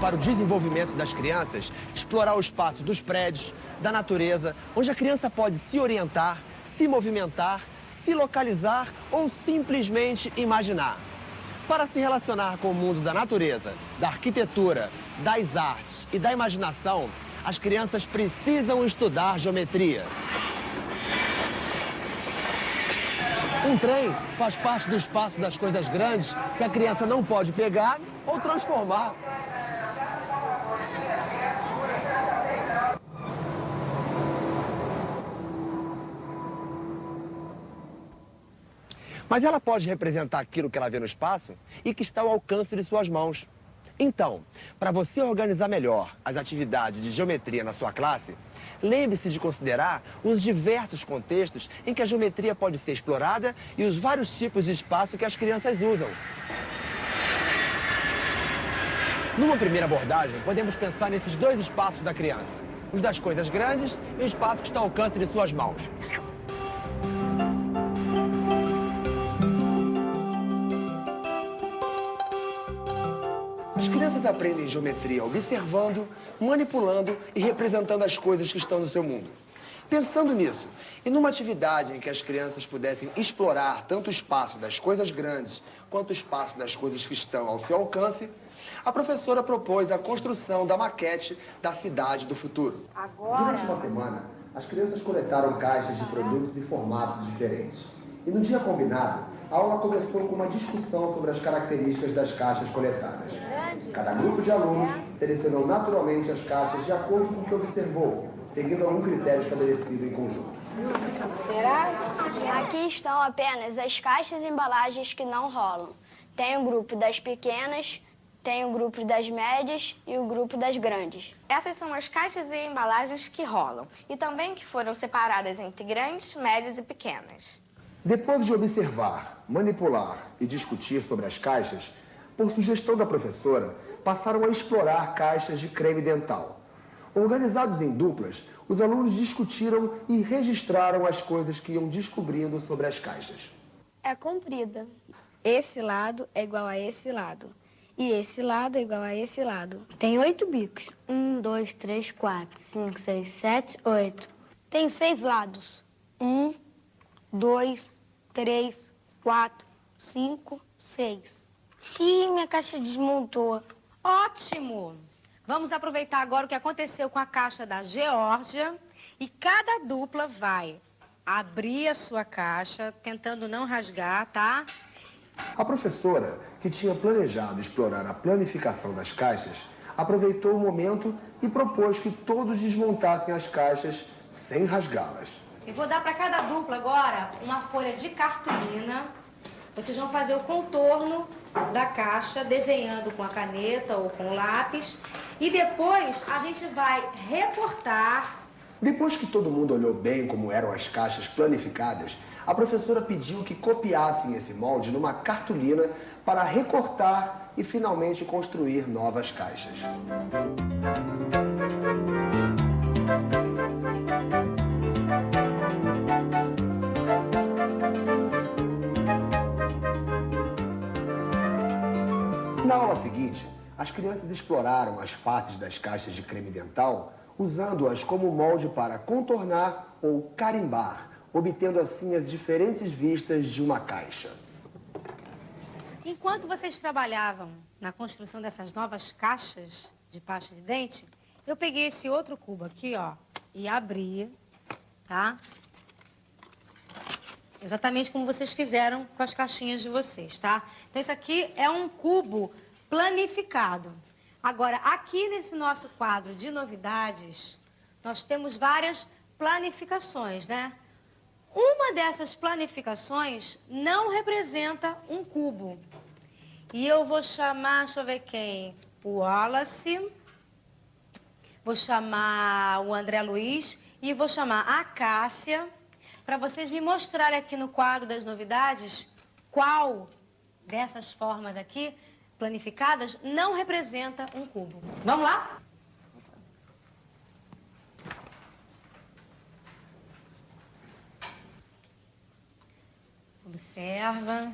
para o desenvolvimento das crianças explorar o espaço dos prédios, da natureza, onde a criança pode se orientar, se movimentar, se localizar ou simplesmente imaginar. Para se relacionar com o mundo da natureza, da arquitetura, das artes e da imaginação, as crianças precisam estudar geometria. Um trem faz parte do espaço das coisas grandes que a criança não pode pegar ou transformar. Mas ela pode representar aquilo que ela vê no espaço e que está ao alcance de suas mãos. Então, para você organizar melhor as atividades de geometria na sua classe, lembre-se de considerar os diversos contextos em que a geometria pode ser explorada e os vários tipos de espaço que as crianças usam. Numa primeira abordagem, podemos pensar nesses dois espaços da criança, os das coisas grandes e o espaço que está ao alcance de suas mãos. As crianças aprendem geometria observando, manipulando e representando as coisas que estão no seu mundo. Pensando nisso, e numa atividade em que as crianças pudessem explorar tanto o espaço das coisas grandes quanto o espaço das coisas que estão ao seu alcance, a professora propôs a construção da maquete da cidade do futuro. Durante uma semana, as crianças coletaram caixas de produtos e formatos diferentes. E no dia combinado, a aula começou com uma discussão sobre as características das caixas coletadas. Cada grupo de alunos selecionou naturalmente as caixas de acordo com o que observou, seguindo algum critério estabelecido em conjunto. Aqui estão apenas as caixas e embalagens que não rolam. Tem o grupo das pequenas, tem o grupo das médias e o grupo das grandes. Essas são as caixas e embalagens que rolam e também que foram separadas entre grandes, médias e pequenas. Depois de observar, manipular e discutir sobre as caixas, por sugestão da professora, passaram a explorar caixas de creme dental. Organizados em duplas, os alunos discutiram e registraram as coisas que iam descobrindo sobre as caixas. É comprida. Esse lado é igual a esse lado. E esse lado é igual a esse lado. Tem 8 bicos. 1, 2, 3, 4, 5, 6, 7, 8. Tem 6 lados. 1, 2, 3, 4, 5, 6. Ih, minha caixa desmontou. Ótimo! Vamos aproveitar agora o que aconteceu com a caixa da Geórgia e cada dupla vai abrir a sua caixa, tentando não rasgar, tá? A professora, que tinha planejado explorar a planificação das caixas, aproveitou o momento e propôs que todos desmontassem as caixas sem rasgá-las. Eu vou dar para cada dupla agora uma folha de cartolina. Vocês vão fazer o contorno da caixa, desenhando com a caneta ou com o lápis. E depois a gente vai recortar. Depois que todo mundo olhou bem como eram as caixas planificadas, a professora pediu que copiassem esse molde numa cartolina para recortar e finalmente construir novas caixas. Na aula seguinte, as crianças exploraram as faces das caixas de creme dental, usando-as como molde para contornar ou carimbar, obtendo assim as diferentes vistas de uma caixa. Enquanto vocês trabalhavam na construção dessas novas caixas de pasta de dente, eu peguei esse outro cubo aqui, ó, e abri, tá? Exatamente como vocês fizeram com as caixinhas de vocês, tá? Então, isso aqui é um cubo planificado. Agora, aqui nesse nosso quadro de novidades, nós temos várias planificações, né? Uma dessas planificações não representa um cubo. E eu vou chamar, deixa eu ver quem, o Wallace, vou chamar o André Luiz e vou chamar a Cássia, para vocês me mostrarem aqui no quadro das novidades qual dessas formas aqui, planificadas, não representa um cubo. Vamos lá? Observa.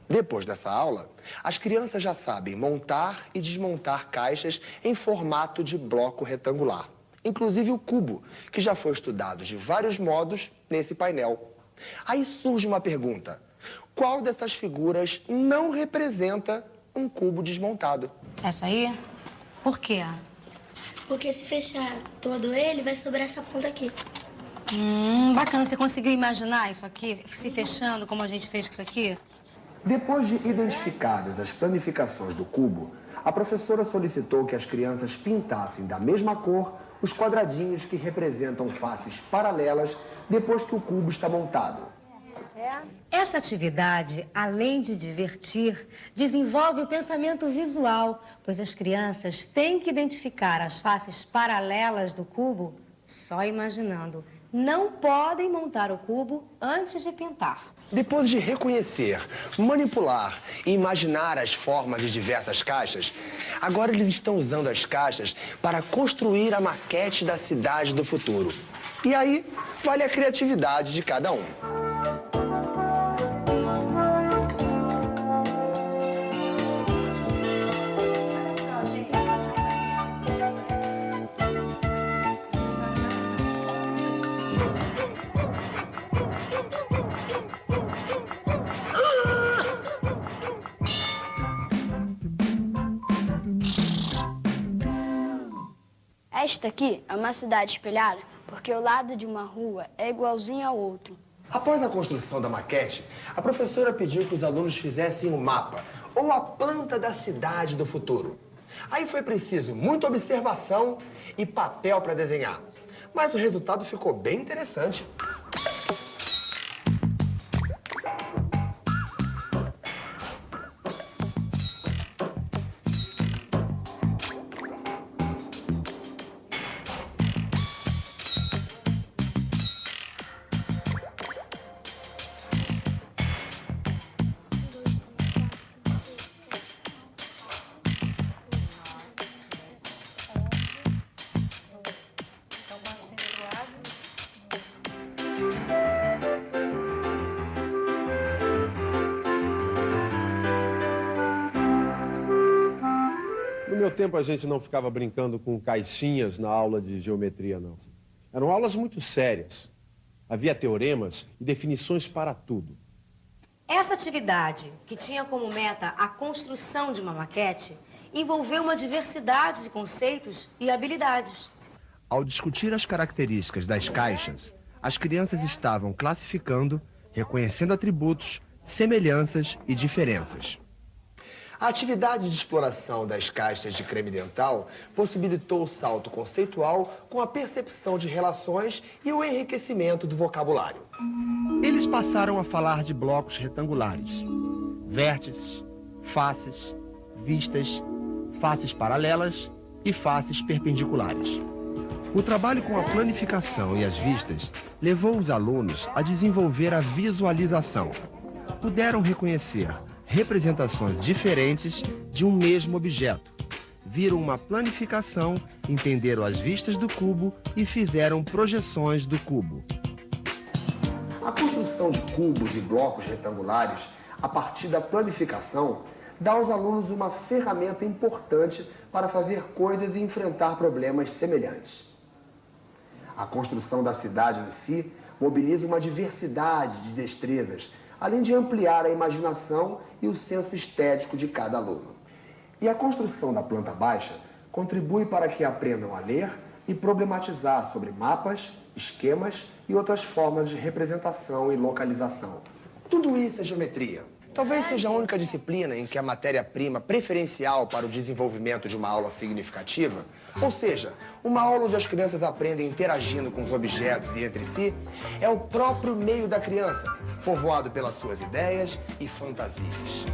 Depois dessa aula, as crianças já sabem montar e desmontar caixas em formato de bloco retangular. Inclusive o cubo, que já foi estudado de vários modos nesse painel. Aí surge uma pergunta. Qual dessas figuras não representa um cubo desmontado? Essa aí? Por quê? Porque se fechar todo ele, vai sobrar essa ponta aqui. Bacana. Você conseguiu imaginar isso aqui se fechando como a gente fez com isso aqui? Depois de identificadas as planificações do cubo, a professora solicitou que as crianças pintassem da mesma cor os quadradinhos que representam faces paralelas depois que o cubo está montado. Essa atividade, além de divertir, desenvolve o pensamento visual, pois as crianças têm que identificar as faces paralelas do cubo só imaginando. Não podem montar o cubo antes de pintar. Depois de reconhecer, manipular e imaginar as formas de diversas caixas, agora eles estão usando as caixas para construir a maquete da cidade do futuro. E aí, vale a criatividade de cada um. Esta aqui é uma cidade espelhada porque o lado de uma rua é igualzinho ao outro. Após a construção da maquete, a professora pediu que os alunos fizessem um mapa, ou a planta da cidade do futuro. Aí foi preciso muita observação e papel para desenhar. Mas o resultado ficou bem interessante. No meu tempo, a gente não ficava brincando com caixinhas na aula de geometria, não. Eram aulas muito sérias. Havia teoremas e definições para tudo. Essa atividade, que tinha como meta a construção de uma maquete, envolveu uma diversidade de conceitos e habilidades. Ao discutir as características das caixas, as crianças estavam classificando, reconhecendo atributos, semelhanças e diferenças. A atividade de exploração das caixas de creme dental possibilitou o salto conceitual com a percepção de relações e o enriquecimento do vocabulário. Eles passaram a falar de blocos retangulares, vértices, faces, vistas, faces paralelas e faces perpendiculares. O trabalho com a planificação e as vistas levou os alunos a desenvolver a visualização. Puderam reconhecer representações diferentes de um mesmo objeto. Viram uma planificação, entenderam as vistas do cubo e fizeram projeções do cubo. A construção de cubos e blocos retangulares, a partir da planificação, dá aos alunos uma ferramenta importante para fazer coisas e enfrentar problemas semelhantes. A construção da cidade em si mobiliza uma diversidade de destrezas, além de ampliar a imaginação e o senso estético de cada aluno. E a construção da planta baixa contribui para que aprendam a ler e problematizar sobre mapas, esquemas e outras formas de representação e localização. Tudo isso é geometria. Talvez seja a única disciplina em que a matéria-prima preferencial para o desenvolvimento de uma aula significativa, ou seja, uma aula onde as crianças aprendem interagindo com os objetos e entre si, é o próprio meio da criança, povoado pelas suas ideias e fantasias.